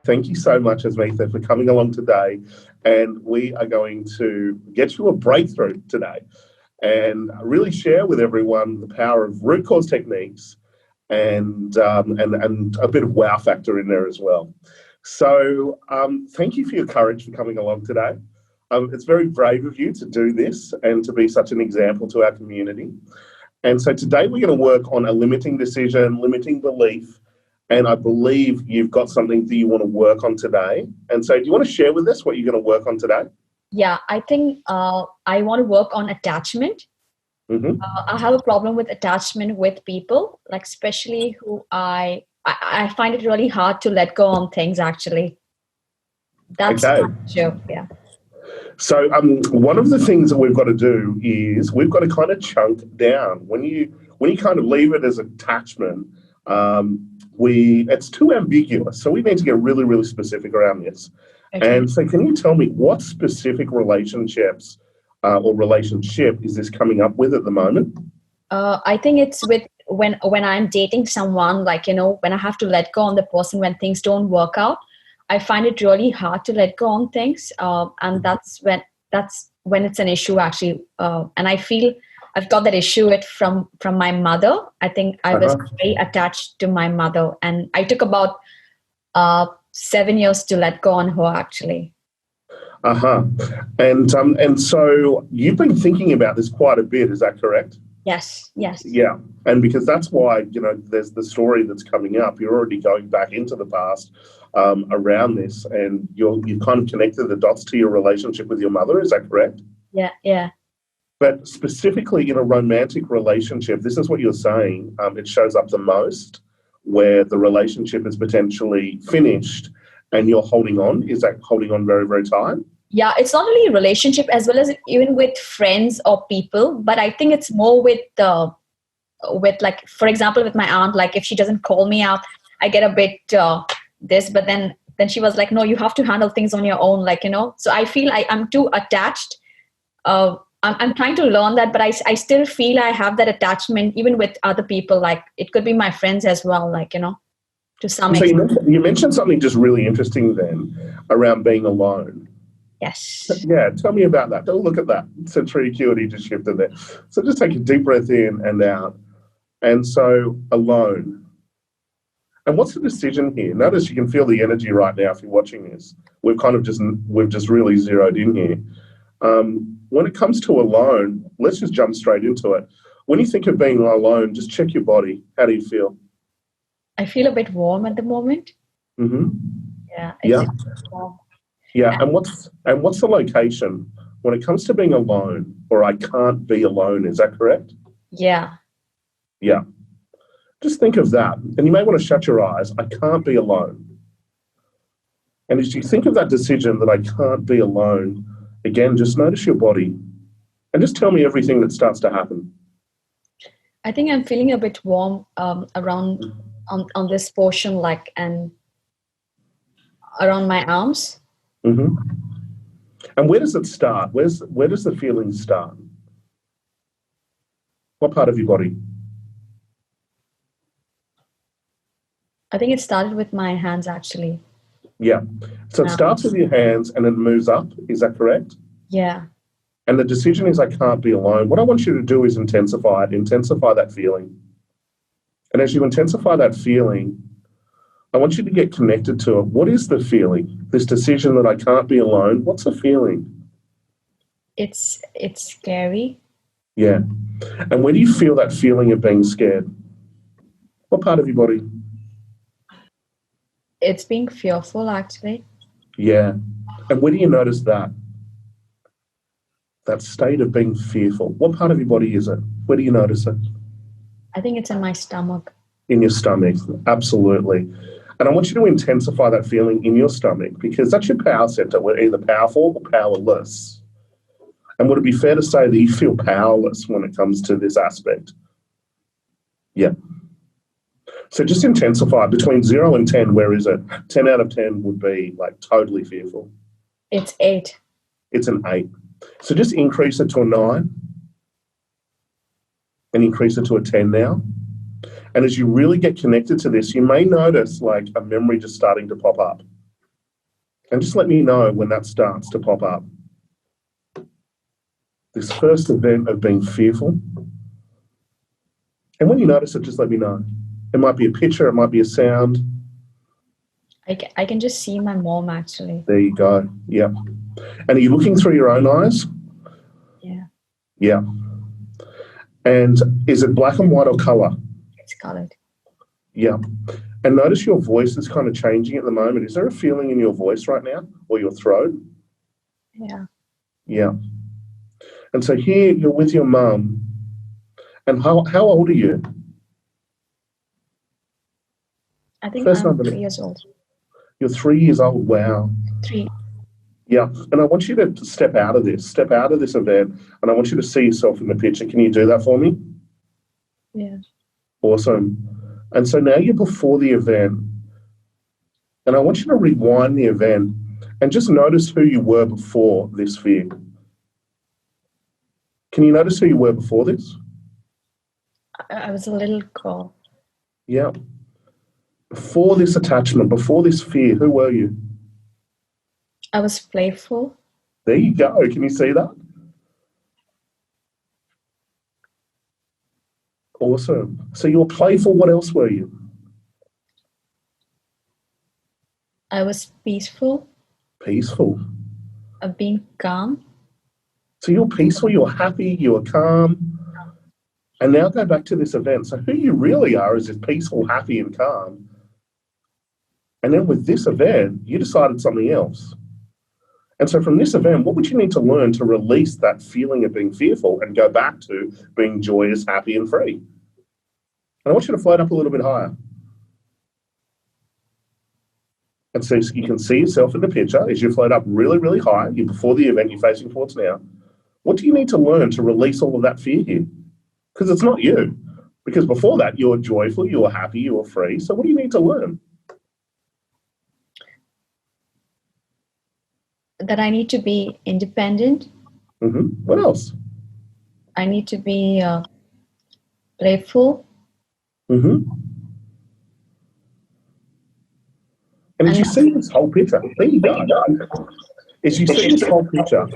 Thank you so much, Asmitha, for coming along today. And we are going to get you a breakthrough today and really share with everyone the power of root cause techniques and a bit of wow factor in there as well. So thank you for your courage for coming along today. It's very brave of you to do this and to be such an example to our community. And so today we're going to work on a limiting decision, limiting belief, and I believe you've got something that you want to work on today. And so do you want to share with us what you're going to work on today? Yeah, I think I want to work on attachment. I have a problem with attachment with people, like especially who I find it really hard to let go on things, actually. That's okay. True, yeah. So one of the things that we've got to do is we've got to kind of chunk down. When you kind of leave it as attachment, it's too ambiguous. So we need to get really, really specific around this. Okay. And so can you tell me what specific relationships or relationship is this coming up with at the moment? I think it's with when I'm dating someone, like, when I have to let go on the person when things don't work out. I find it really hard to let go on things, and that's when it's an issue, actually. And I feel I've got that issue from my mother. I think I was very attached to my mother, and I took about 7 years to let go on her, actually. And so you've been thinking about this quite a bit. Is that correct? Yes. Yeah, and because that's why, there's the story that's coming up. You're already going back into the past around this, and you've kind of connected the dots to your relationship with your mother. Is that correct? Yeah. But specifically in a romantic relationship, this is what you're saying. It shows up the most where the relationship is potentially finished and you're holding on. Is that holding on very, very tight? Yeah, it's not really a relationship as well as even with friends or people, but I think it's more with like, for example, with my aunt, like if she doesn't call me out, I get a bit but then she was like, no, you have to handle things on your own, like, so I feel I'm too attached. I'm trying to learn that, but I still feel I have that attachment even with other people, like it could be my friends as well, like, to some extent. So you mentioned something just really interesting then around being alone. Yes. Yeah, tell me about that. Oh, look at that. Sensory acuity just shifted there. So just take a deep breath in and out. And so alone. And what's the decision here? Notice you can feel the energy right now if you're watching this. We've just really zeroed in here. When it comes to alone, let's just jump straight into it. When you think of being alone, just check your body. How do you feel? I feel a bit warm at the moment. Yeah. Warm. Yeah, and what's the location? When it comes to being alone, or I can't be alone, is that correct? Yeah. Yeah. Just think of that. And you may want to shut your eyes. I can't be alone. And as you think of that decision that I can't be alone, again, just notice your body and just tell me everything that starts to happen. I think I'm feeling a bit warm around on this portion, like, and around my arms. And where does it start? Where does the feeling start? What part of your body? I think it started with my hands, actually. Yeah. So it starts with your hands and it moves up. Is that correct? Yeah. And the decision is I can't be alone. What I want you to do is intensify that feeling. And as you intensify that feeling, I want you to get connected to it. What is the feeling? This decision that I can't be alone, what's the feeling? It's scary. Yeah. And where do you feel that feeling of being scared? What part of your body? It's being fearful, actually. Yeah. And where do you notice that? That state of being fearful. What part of your body is it? Where do you notice it? I think it's in my stomach. In your stomach, absolutely. And I want you to intensify that feeling in your stomach because that's your power center. We're either powerful or powerless. And would it be fair to say that you feel powerless when it comes to this aspect? Yeah. So just intensify. Between 0 and 10, where is it? 10 out of 10 would be like totally fearful. It's 8. It's an 8. So just increase it to a 9 and increase it to a 10 now. And as you really get connected to this, you may notice like a memory just starting to pop up. And just let me know when that starts to pop up. This first event of being fearful. And when you notice it, just let me know. It might be a picture, it might be a sound. I can just see my mom actually. There you go. Yeah. And are you looking through your own eyes? Yeah. Yeah. And is it black and white or colour? It's colored. Yeah. And notice your voice is kind of changing at the moment. Is there a feeling in your voice right now or your throat? Yeah. Yeah. And so here you're with your mum. And how old are you? I think First I'm number. 3 years old. You're 3 years old. Wow. 3. Yeah. And I want you to step out of this event, and I want you to see yourself in the picture. Can you do that for me? Yeah. Awesome. And so now you're before the event, and I want you to rewind the event and just notice who you were before this fear. Can you notice who you were before this? I was a little girl. Yeah. Before this attachment, before this fear, who were you? I was playful. There you go. Can you see that? Awesome. So you were playful. What else were you? I was peaceful. Peaceful. Of being calm. So you're peaceful, you're happy, you're calm. And now go back to this event. So who you really are is just peaceful, happy, and calm. And then with this event, you decided something else. And so from this event, what would you need to learn to release that feeling of being fearful and go back to being joyous, happy, and free? And I want you to float up a little bit higher. And so you can see yourself in the picture as you float up really, really high. You're before the event, you're facing towards now. What do you need to learn to release all of that fear here? Because it's not you. Because before that, you were joyful, you were happy, you were free. So what do you need to learn? That I need to be independent. Mm-hmm. What else? I need to be playful. Mm-hmm. And as you see this whole picture, there you go. As you see this whole picture,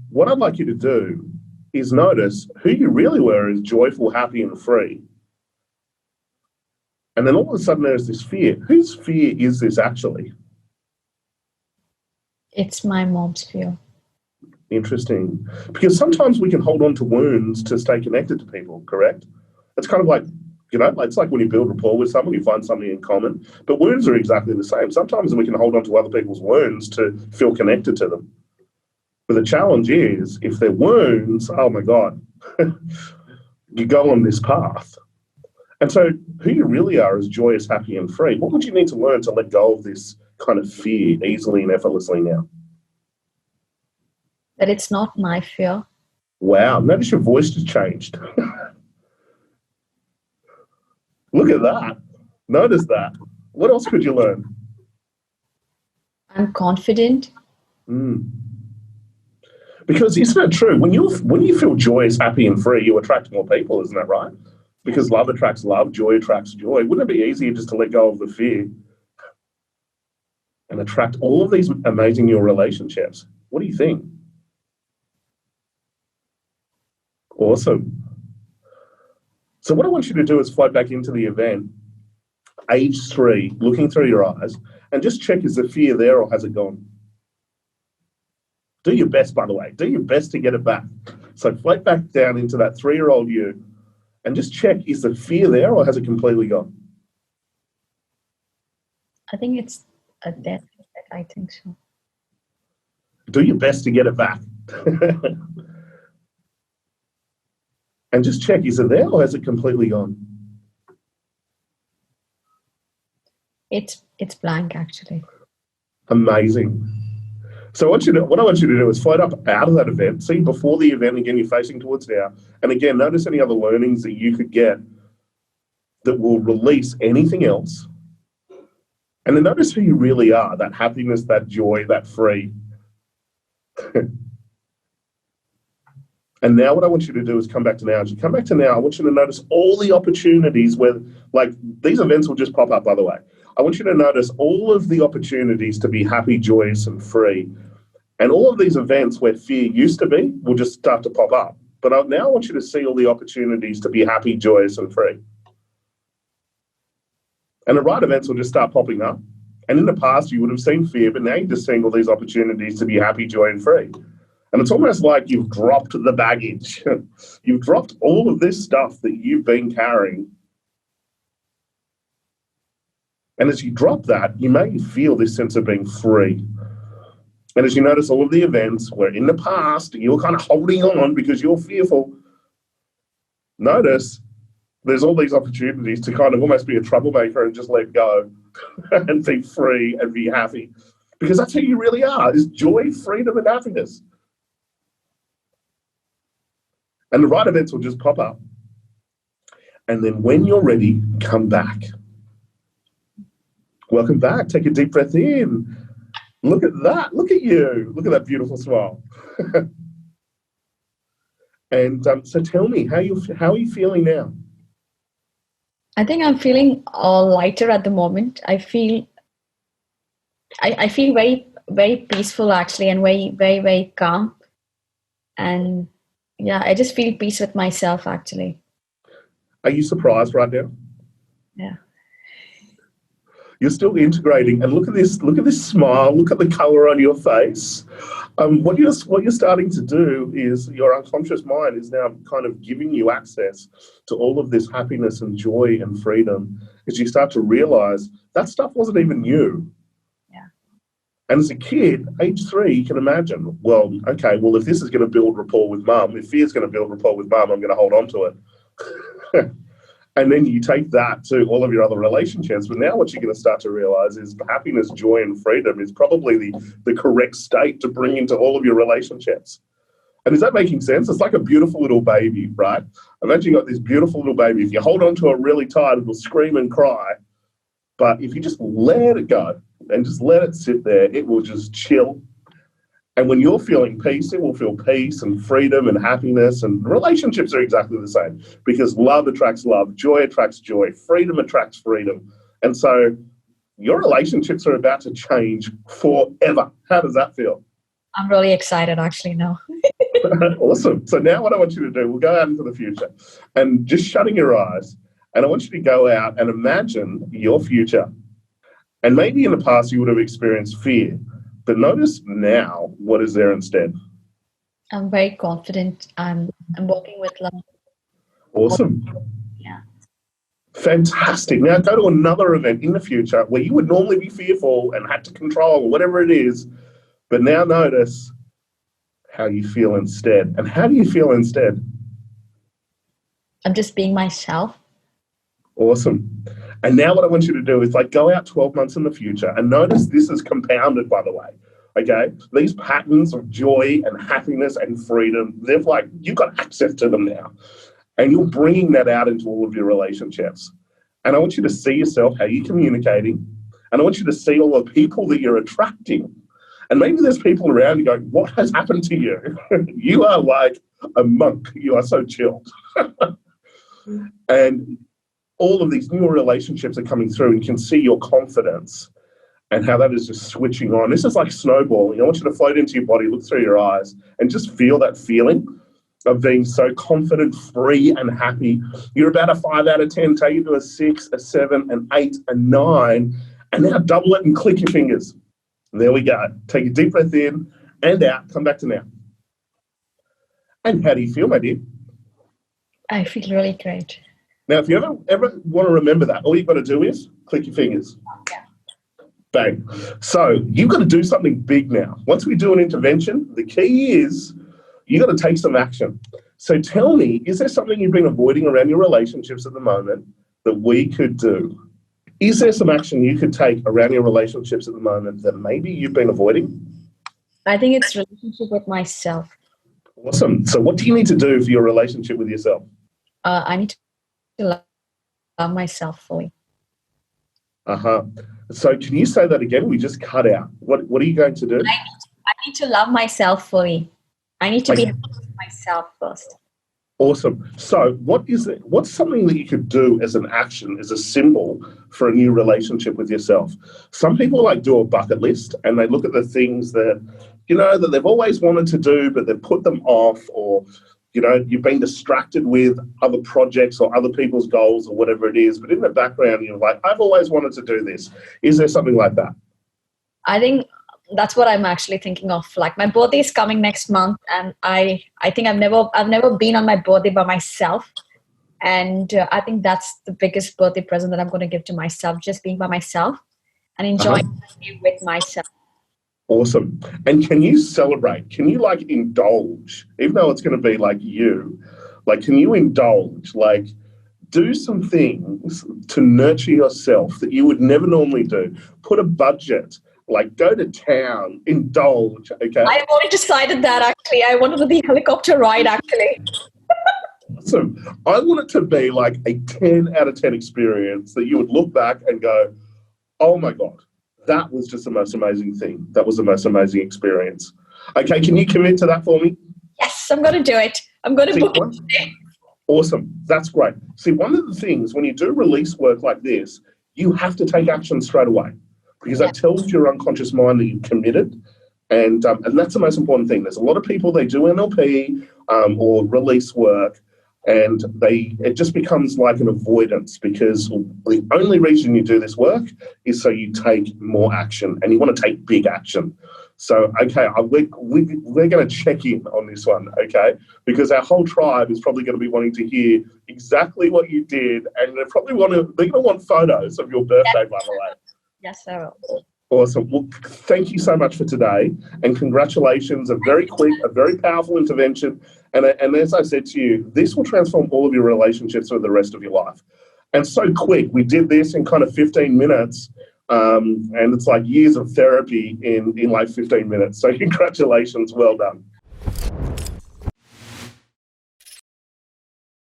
what I'd like you to do is notice who you really were is joyful, happy, and free. And then all of a sudden there's this fear. Whose fear is this actually? It's my mom's fear. Interesting. Because sometimes we can hold on to wounds to stay connected to people, correct? It's kind of like, it's like when you build rapport with someone, you find something in common. But wounds are exactly the same. Sometimes we can hold on to other people's wounds to feel connected to them. But the challenge is, if they're wounds, oh my God, you go on this path. And so who you really are is joyous, happy, and free. What would you need to learn to let go of this kind of fear easily and effortlessly now? That it's not my fear. Wow, notice your voice just changed. Look at that. Notice that. What else could you learn? I'm confident. Because isn't it true? When you feel joyous, happy, and free, you attract more people, isn't that right? Because love attracts love, joy attracts joy. Wouldn't it be easier just to let go of the fear and attract all of these amazing new relationships? What do you think? Awesome. So what I want you to do is float back into the event, age 3, looking through your eyes, and just check, is the fear there or has it gone? Do your best, by the way. Do your best to get it back. So float back down into that 3-year-old you and just check, is the fear there or has it completely gone? I think it's a death. I think so. Do your best to get it back. And just check, is it there or has it completely gone? It's blank actually. Amazing. So what I want you to do is float up out of that event. See, before the event, again, you're facing towards now. And again, notice any other learnings that you could get that will release anything else. And then notice who you really are, that happiness, that joy, that free. And now what I want you to do is come back to now. As you come back to now, I want you to notice all the opportunities where, like, these events will just pop up, by the way. I want you to notice all of the opportunities to be happy, joyous, and free. And all of these events where fear used to be will just start to pop up. But now I want you to see all the opportunities to be happy, joyous, and free. And the right events will just start popping up. And in the past, you would have seen fear, but now you're just seeing all these opportunities to be happy, joy, and free. And it's almost like you've dropped the baggage. You've dropped all of this stuff that you've been carrying. And as you drop that, you may feel this sense of being free. And as you notice all of the events where in the past you're kind of holding on because you're fearful, notice there's all these opportunities to kind of almost be a troublemaker and just let go and be free and be happy. Because that's who you really are, is joy, freedom, and happiness. And the right events will just pop up. And then when you're ready, come back. Welcome back. Take a deep breath in. Look at that. Look at you. Look at that beautiful smile. And so tell me, how are you feeling now? I think I'm feeling lighter at the moment. I feel very, very peaceful actually, and very, very, very calm. And yeah, I just feel peace with myself actually. Are you surprised right now? Yeah. You're still integrating, and look at this smile. Look at the color on your face. What you're starting to do is your unconscious mind is now kind of giving you access to all of this happiness and joy and freedom as you start to realize that stuff wasn't even you. Yeah. And as a kid, age 3, you can imagine, well, okay, well, if this is going to build rapport with mum, if fear's going to build rapport with mum, I'm going to hold on to it. And then you take that to all of your other relationships. But now what you're going to start to realize is happiness, joy, and freedom is probably the correct state to bring into all of your relationships. And is that making sense? It's like a beautiful little baby, right? Imagine you got this beautiful little baby. If you hold on to it really tight, it will scream and cry. But if you just let it go and just let it sit there, it will just chill. And when you're feeling peace, it will feel peace and freedom and happiness. And relationships are exactly the same because love attracts love, joy attracts joy, freedom attracts freedom. And so your relationships are about to change forever. How does that feel? I'm really excited actually now. Awesome. So now what I want you to do, we'll go out into the future and just shutting your eyes. And I want you to go out and imagine your future. And maybe in the past you would have experienced fear. But notice now what is there instead. I'm very confident. I'm working with love. Awesome. Yeah. Fantastic. Now go to another event in the future where you would normally be fearful and had to control whatever it is. But now notice how you feel instead. And how do you feel instead? I'm just being myself. Awesome. And now what I want you to do is go out 12 months in the future and notice this is compounded, by the way. Okay? These patterns of joy and happiness and freedom, you've got access to them now. And you're bringing that out into all of your relationships. And I want you to see yourself, how you're communicating. And I want you to see all the people that you're attracting. And maybe there's people around you going, what has happened to you? You are like a monk. You are so chilled. And all of these new relationships are coming through, and you can see your confidence and how that is just switching on. This is like snowballing. I want you to float into your body, look through your eyes, and just feel that feeling of being so confident, free, and happy. You're about a 5 out of 10. Take it to a 6, a 7, an 8, a 9, and now double it and click your fingers. And there we go. Take a deep breath in and out. Come back to now. And how do you feel, my dear? I feel really great. Now, if you ever want to remember that, all you've got to do is click your fingers. Yeah. Bang. So you've got to do something big now. Once we do an intervention, the key is you've got to take some action. So tell me, is there something you've been avoiding around your relationships at the moment that we could do? Is there some action you could take around your relationships at the moment that maybe you've been avoiding? I think it's relationship with myself. Awesome. So what do you need to do for your relationship with yourself? I need to love myself fully. So can you say that again? We just cut out. What are you going to do? I need to love myself fully. I need to be happy with myself first. Awesome. So what is it? What's something that you could do as an action, as a symbol for a new relationship with yourself? Some people like do a bucket list and they look at the things that, that they've always wanted to do, but they've put them off, or, you've been distracted with other projects or other people's goals or whatever it is. But in the background, you're like, I've always wanted to do this. Is there something like that? I think that's what I'm actually thinking of. Like, my birthday is coming next month, and I think I've never been on my birthday by myself, and I think that's the biggest birthday present that I'm going to give to myself. Just being by myself and enjoying it with myself. Awesome. And can you celebrate? Can you like indulge, even though it's going to be like you? Like, can you indulge? Like, do some things to nurture yourself that you would never normally do. Put a budget. Like, go to town, indulge, okay? I've already decided that, actually. I wanted the helicopter ride, actually. Awesome. I want it to be like a 10 out of 10 experience that you would look back and go, oh my God, that was just the most amazing thing. That was the most amazing experience. Okay, can you commit to that for me? Yes, I'm going to do it. I'm going to book it today. Awesome. That's great. See, one of the things when you do release work like this, you have to take action straight away, because that tells your unconscious mind that you've committed. And that's the most important thing. There's a lot of people, they do NLP or release work, and it just becomes like an avoidance, because the only reason you do this work is so you take more action, and you want to take big action. So, okay, we're going to check in on this one, okay? Because our whole tribe is probably going to be wanting to hear exactly what you did, and they're going to want photos of your birthday, by the way. Yes, I will. Awesome. Well, thank you so much for today, and congratulations. A very quick, a very powerful intervention. And as I said to you, this will transform all of your relationships for the rest of your life. And so quick, we did this in kind of 15 minutes, and it's like years of therapy in like 15 minutes. So congratulations. Well done.